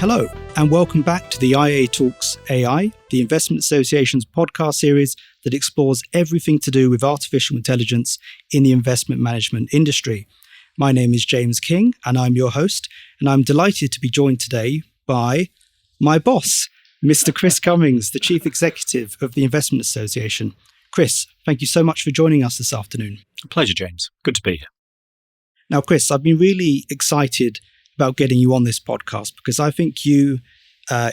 Hello, and welcome back to the IA Talks AI, the Investment Association's podcast series that explores everything to do with artificial intelligence in the investment management industry. My name is James King, and I'm your host, and I'm delighted to be joined today by my boss, Mr. Chris Cummings, the Chief Executive of the Investment Association. Chris, thank you so much for joining us this afternoon. A pleasure, James. Good to be here. Now, Chris, I've been really excited about getting you on this podcast because I think you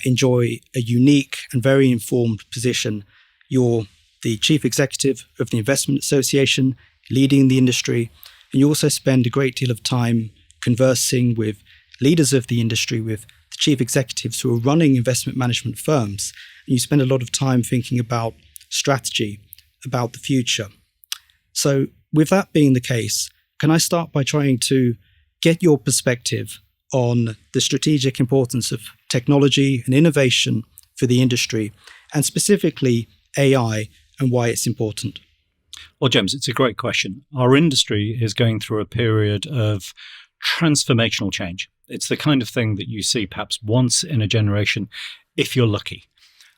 enjoy a unique and very informed position. You're the Chief Executive of the Investment Association, leading the industry, and you also spend a great deal of time conversing with leaders of the industry, with the chief executives who are running investment management firms. And you spend a lot of time thinking about strategy, about the future. So with that being the case, can I start by trying to get your perspective on the strategic importance of technology and innovation for the industry, and specifically AI and why it's important? Well, James, it's a great question. Our industry is going through a period of transformational change. It's the kind of thing that you see perhaps once in a generation, if you're lucky.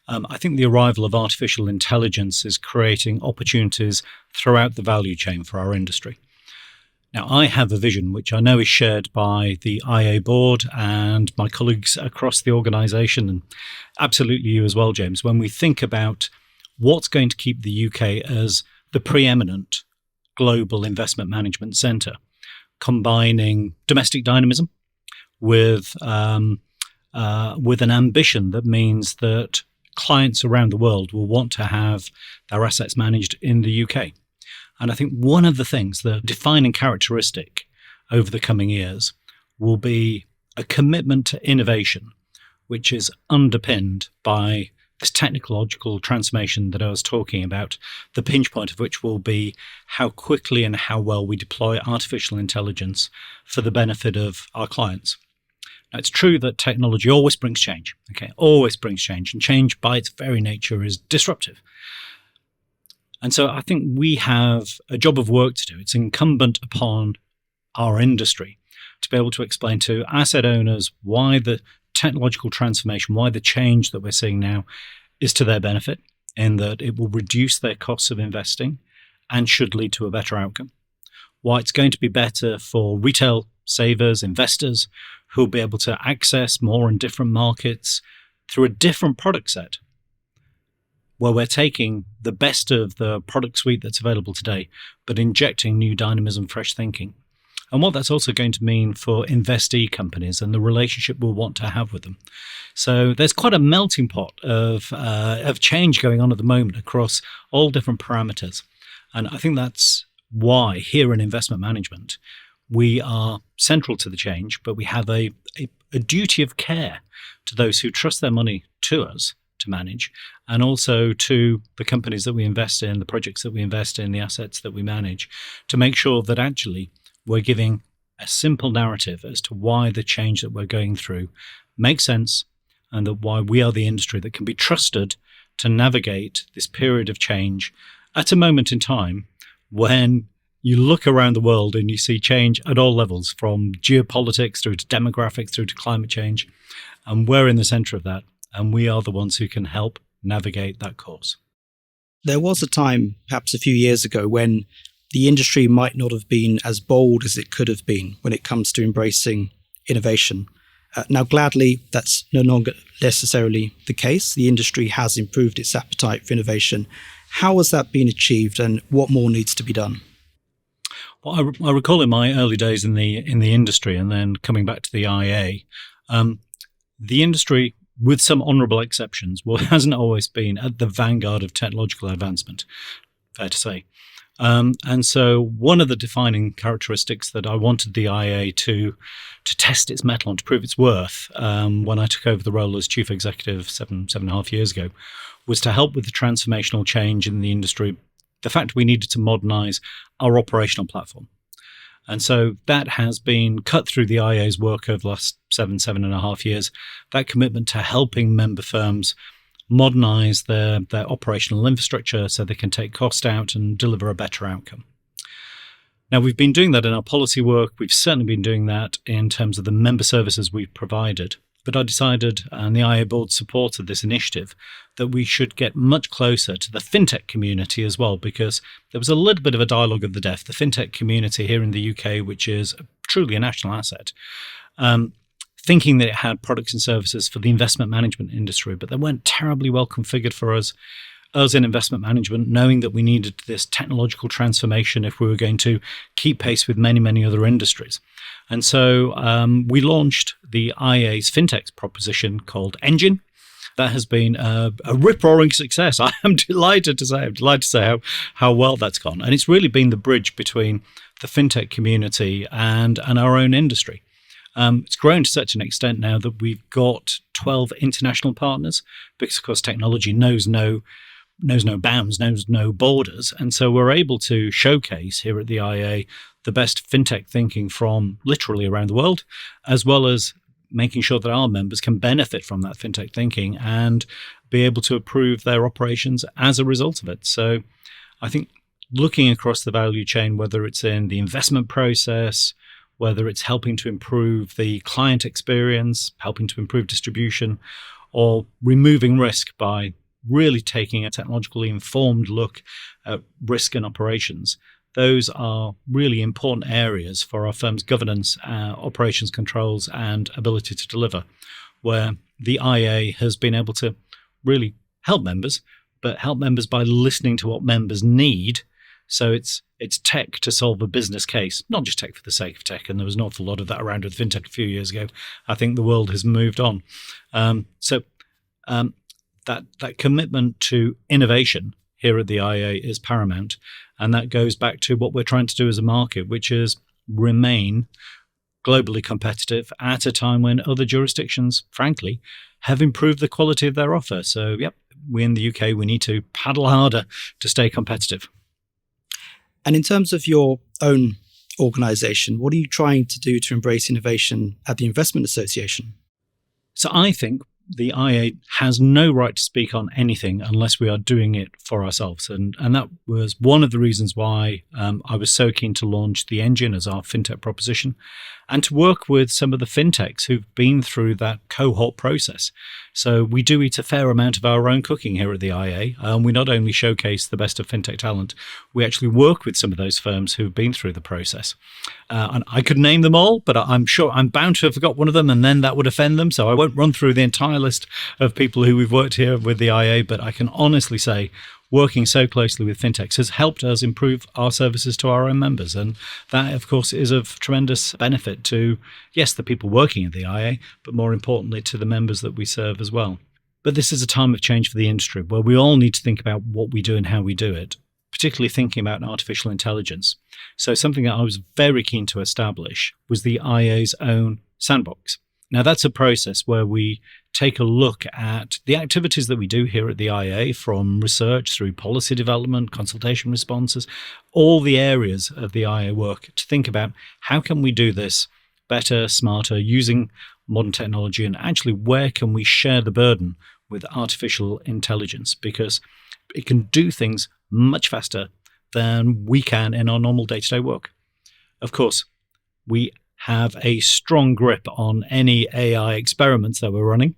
I think the arrival of artificial intelligence is creating opportunities throughout the value chain for our industry. Now, I have a vision which I know is shared by the IA board and my colleagues across the organisation, and absolutely you as well, James, when we think about what's going to keep the UK as the preeminent global investment management centre, combining domestic dynamism with an ambition that means that clients around the world will want to have their assets managed in the UK. And I think one of the things, the defining characteristic over the coming years, will be a commitment to innovation, which is underpinned by this technological transformation that I was talking about, the pinch point of which will be how quickly and how well we deploy artificial intelligence for the benefit of our clients. Now, it's true that technology always brings change, always brings change, and change by its very nature is disruptive. And so I think we have a job of work to do. It's incumbent upon our industry to be able to explain to asset owners why the technological transformation, why the change that we're seeing now is to their benefit, in that it will reduce their costs of investing and should lead to a better outcome. Why it's going to be better for retail savers, investors, who will be able to access more and different markets through a different product set, where we're taking the best of the product suite that's available today, but injecting new dynamism, fresh thinking. And what that's also going to mean for investee companies and the relationship we'll want to have with them. So there's quite a melting pot of change going on at the moment across all different parameters. And I think that's why here in investment management, we are central to the change, but we have a duty of care to those who trust their money to us to manage, and also to the companies that we invest in, the projects that we invest in, the assets that we manage, to make sure that actually we're giving a simple narrative as to why the change that we're going through makes sense, and that why we are the industry that can be trusted to navigate this period of change at a moment in time when you look around the world and you see change at all levels, from geopolitics through to demographics through to climate change, and we're in the centre of that. And we are the ones who can help navigate that course. There was a time, perhaps a few years ago, when the industry might not have been as bold as it could have been when it comes to embracing innovation. Now, gladly, that's no longer necessarily the case. The industry has improved its appetite for innovation. How has that been achieved, and what more needs to be done? Well, I recall in my early days in the industry, and then coming back to the IA, the industry, with some honourable exceptions, hasn't always been at the vanguard of technological advancement, fair to say. And so one of the defining characteristics that I wanted the IA to test its mettle and to prove its worth when I took over the role as chief executive seven and a half years ago was to help with the transformational change in the industry, the fact we needed to modernise our operational platform. And so that has been cut through the IA's work over the last seven and a half years, that commitment to helping member firms modernise their operational infrastructure so they can take cost out and deliver a better outcome. Now, we've been doing that in our policy work. We've certainly been doing that in terms of the member services we've provided. But I decided, and the IA board supported this initiative, that we should get much closer to the fintech community as well, because there was a little bit of a dialogue of the deaf. The fintech community here in the UK, which is truly a national asset, thinking that it had products and services for the investment management industry, but they weren't terribly well configured for us in investment management, knowing that we needed this technological transformation if we were going to keep pace with many, many other industries. And so we launched the IA's fintech proposition called Engine. That has been a rip-roaring success. I am delighted to say how well that's gone. And it's really been the bridge between the fintech community and our own industry. It's grown to such an extent now that we've got 12 international partners, because, of course, technology knows no bounds, knows no borders. And so we're able to showcase here at the IA the best fintech thinking from literally around the world, as well as making sure that our members can benefit from that fintech thinking and be able to improve their operations as a result of it. So I think looking across the value chain, whether it's in the investment process, whether it's helping to improve the client experience, helping to improve distribution, or removing risk by really taking a technologically informed look at risk and operations. Those are really important areas for our firm's governance, operations controls, and ability to deliver, where the IA has been able to really help members, but help members by listening to what members need. So it's tech to solve a business case, not just tech for the sake of tech. And there was an awful lot of that around with fintech a few years ago. I think the world has moved on. That commitment to innovation here at the IA is paramount. And that goes back to what we're trying to do as a market, which is remain globally competitive at a time when other jurisdictions, frankly, have improved the quality of their offer. So, we in the UK, we need to paddle harder to stay competitive. And in terms of your own organization, what are you trying to do to embrace innovation at the Investment Association? So I think the IA has no right to speak on anything unless we are doing it for ourselves. And that was one of the reasons why I was so keen to launch the Engine as our fintech proposition and to work with some of the fintechs who've been through that cohort process. So we do eat a fair amount of our own cooking here at the IA. We not only showcase the best of fintech talent, we actually work with some of those firms who've been through the process. And I could name them all, but I'm sure I'm bound to have forgot one of them, and then that would offend them. So I won't run through the entire list of people who we've worked here with the IA, but I can honestly say working so closely with fintechs has helped us improve our services to our own members. And that, of course, is of tremendous benefit to, yes, the people working at the IA, but more importantly to the members that we serve as well. But this is a time of change for the industry where we all need to think about what we do and how we do it, particularly thinking about artificial intelligence. So something that I was very keen to establish was the IA's own sandbox. Now, that's a process where we take a look at the activities that we do here at the IA, from research through policy development, consultation responses, all the areas of the IA work, to think about how can we do this better, smarter, using modern technology, and actually where can we share the burden with artificial intelligence, because it can do things much faster than we can in our normal day-to-day work. Of course, we have a strong grip on any AI experiments that we're running.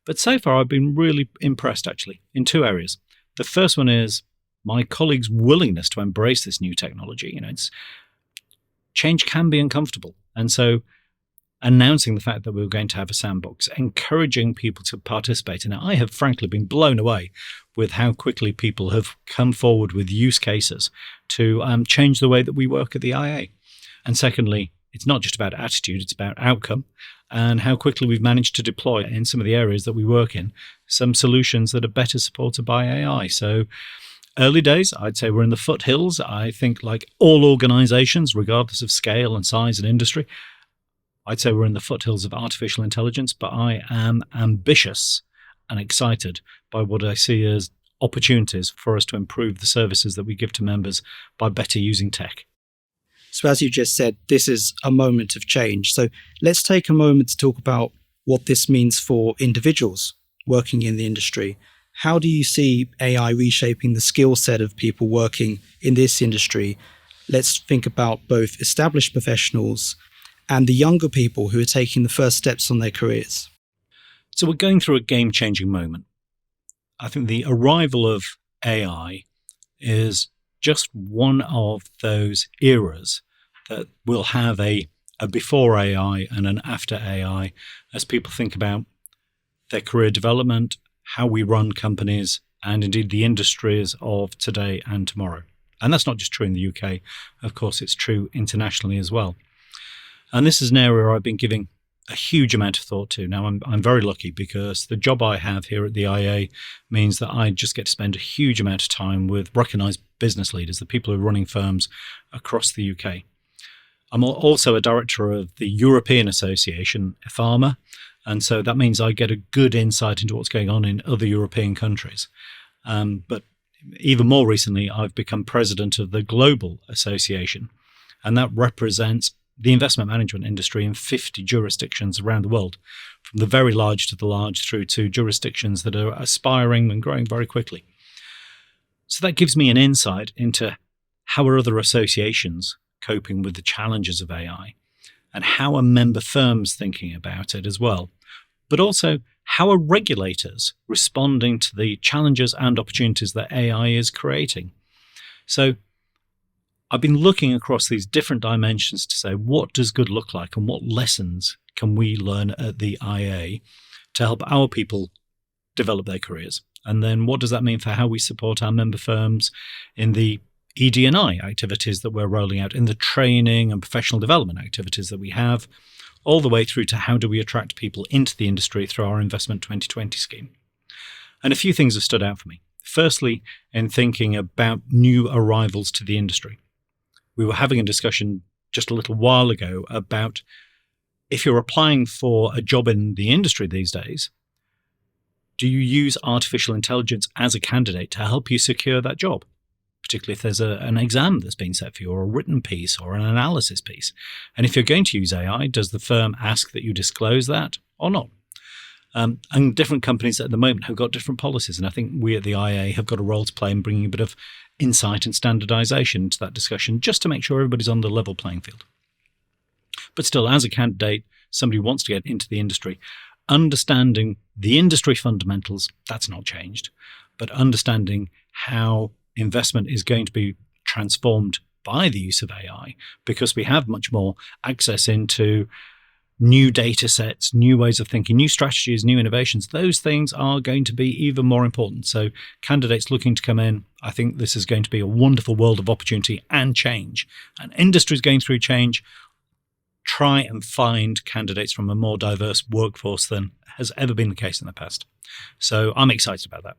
But so far, I've been really impressed, actually, in two areas. The first one is my colleagues' willingness to embrace this new technology. Change can be uncomfortable. And so announcing the fact that we were going to have a sandbox, encouraging people to participate in it. I have frankly been blown away with how quickly people have come forward with use cases to change the way that we work at the IA. And secondly, it's not just about attitude, it's about outcome, and how quickly we've managed to deploy in some of the areas that we work in some solutions that are better supported by AI. So early days, I'd say we're in the foothills. I think, like all organizations, regardless of scale and size and industry, I'd say we're in the foothills of artificial intelligence, but I am ambitious and excited by what I see as opportunities for us to improve the services that we give to members by better using tech. So as you just said, this is a moment of change. So let's take a moment to talk about what this means for individuals working in the industry. How do you see AI reshaping the skill set of people working in this industry? Let's think about both established professionals and the younger people who are taking the first steps on their careers. So we're going through a game-changing moment. I think the arrival of AI is just one of those eras that will have a before AI and an after AI as people think about their career development, how we run companies, and indeed the industries of today and tomorrow. And that's not just true in the UK. Of course, it's true internationally as well. And this is an area I've been giving a huge amount of thought to. Now, I'm very lucky because the job I have here at the IA means that I just get to spend a huge amount of time with recognized business leaders, the people who are running firms across the UK. I'm also a director of the European Association, EFAMA, and so that means I get a good insight into what's going on in other European countries. But even more recently, I've become president of the Global Association, and that represents the investment management industry in 50 jurisdictions around the world, from the very large to the large through to jurisdictions that are aspiring and growing very quickly. So that gives me an insight into how are other associations coping with the challenges of AI and how are member firms thinking about it as well. But also, how are regulators responding to the challenges and opportunities that AI is creating? So I've been looking across these different dimensions to say, what does good look like and what lessons can we learn at the IA to help our people develop their careers? And then what does that mean for how we support our member firms in the ED&I activities that we're rolling out, in the training and professional development activities that we have, all the way through to how do we attract people into the industry through our Investment 2020 scheme. And a few things have stood out for me. Firstly, in thinking about new arrivals to the industry. We were having a discussion just a little while ago about if you're applying for a job in the industry these days, do you use artificial intelligence as a candidate to help you secure that job? Particularly if there's an exam that's been set for you, or a written piece, or an analysis piece. And if you're going to use AI, does the firm ask that you disclose that or not? And different companies at the moment have got different policies. And I think we at the IA have got a role to play in bringing a bit of insight and standardization into that discussion, just to make sure everybody's on the level playing field. But still, as a candidate, somebody who wants to get into the industry, understanding the industry fundamentals, that's not changed. But understanding how investment is going to be transformed by the use of AI, because we have much more access into new data sets, new ways of thinking, new strategies, new innovations. Those things are going to be even more important. So candidates looking to come in, I think this is going to be a wonderful world of opportunity and change. And industry is going through change. Try and find candidates from a more diverse workforce than has ever been the case in the past. So I'm excited about that.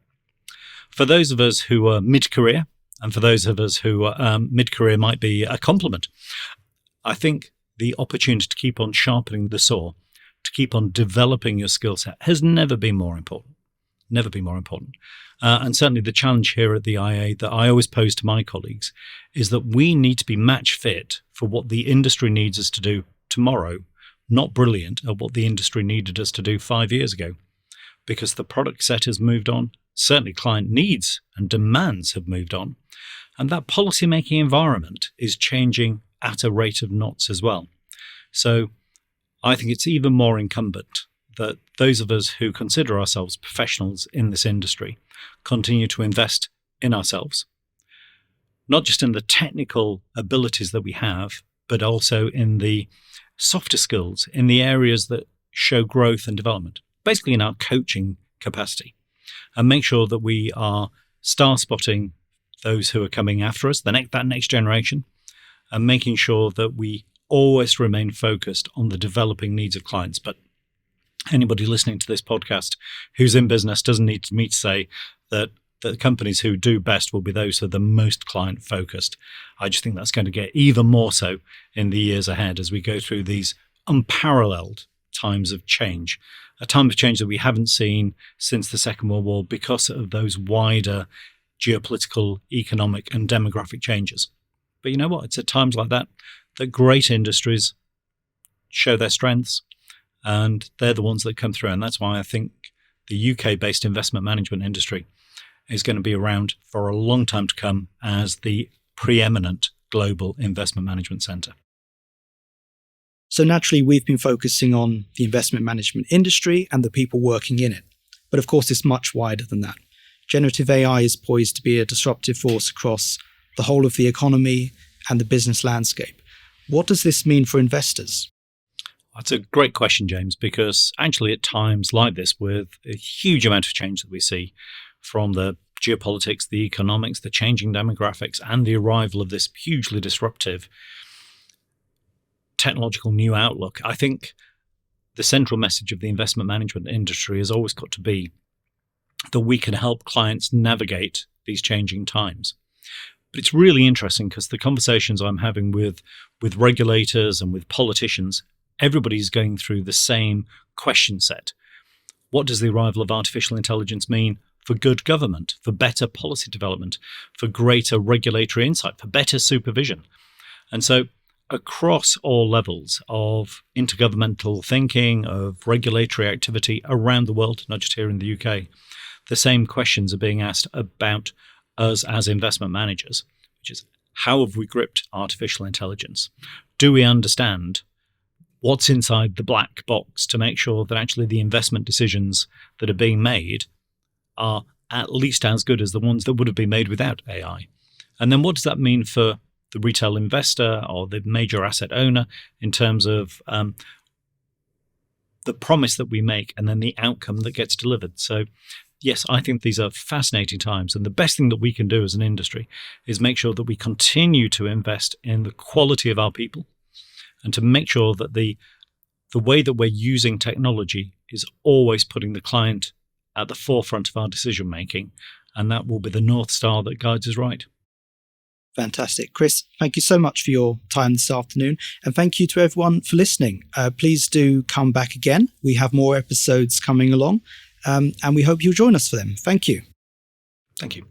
For those of us who are mid-career, and for those of us who are mid-career might be a compliment, I think the opportunity to keep on sharpening the saw, to keep on developing your skill set has never been more important. Never been more important. And certainly the challenge here at the IA that I always pose to my colleagues is that we need to be match fit for what the industry needs us to do tomorrow, not brilliant at what the industry needed us to do 5 years ago, because the product set has moved on. Certainly client needs and demands have moved on. And that policymaking environment is changing at a rate of knots as well. So I think it's even more incumbent that those of us who consider ourselves professionals in this industry continue to invest in ourselves, not just in the technical abilities that we have, but also in the softer skills, in the areas that show growth and development, basically in our coaching capacity, and make sure that we are star spotting those who are coming after us, that next generation, and making sure that we always remain focused on the developing needs of clients. But anybody listening to this podcast who's in business doesn't need me to say that the companies who do best will be those who are the most client focused. I just think that's going to get even more so in the years ahead as we go through these unparalleled times of change, a time of change that we haven't seen since the Second World War because of those wider geopolitical, economic and demographic changes. But you know what? It's at times like that that great industries show their strengths, and they're the ones that come through. And that's why I think the UK-based investment management industry is going to be around for a long time to come as the preeminent global investment management centre. So naturally, we've been focusing on the investment management industry and the people working in it. But of course, it's much wider than that. Generative AI is poised to be a disruptive force across the whole of the economy and the business landscape. What does this mean for investors? That's a great question, James, because actually at times like this, with a huge amount of change that we see from the geopolitics, the economics, the changing demographics, and the arrival of this hugely disruptive technological new outlook, I think the central message of the investment management industry has always got to be that we can help clients navigate these changing times. But it's really interesting because the conversations I'm having with regulators and with politicians, everybody's going through the same question set. What does the arrival of artificial intelligence mean for good government, for better policy development, for greater regulatory insight, for better supervision? And so across all levels of intergovernmental thinking, of regulatory activity around the world, not just here in the UK, the same questions are being asked about us as investment managers, which is, how have we gripped artificial intelligence? Do we understand what's inside the black box to make sure that actually the investment decisions that are being made are at least as good as the ones that would have been made without AI? And then what does that mean for the retail investor or the major asset owner in terms of the promise that we make and then the outcome that gets delivered? So yes, I think these are fascinating times. And the best thing that we can do as an industry is make sure that we continue to invest in the quality of our people and to make sure that the way that we're using technology is always putting the client at the forefront of our decision making. And that will be the North Star that guides us right. Fantastic. Chris, thank you so much for your time this afternoon. And thank you to everyone for listening. Please do come back again. We have more episodes coming along. And we hope you'll join us for them. Thank you. Thank you.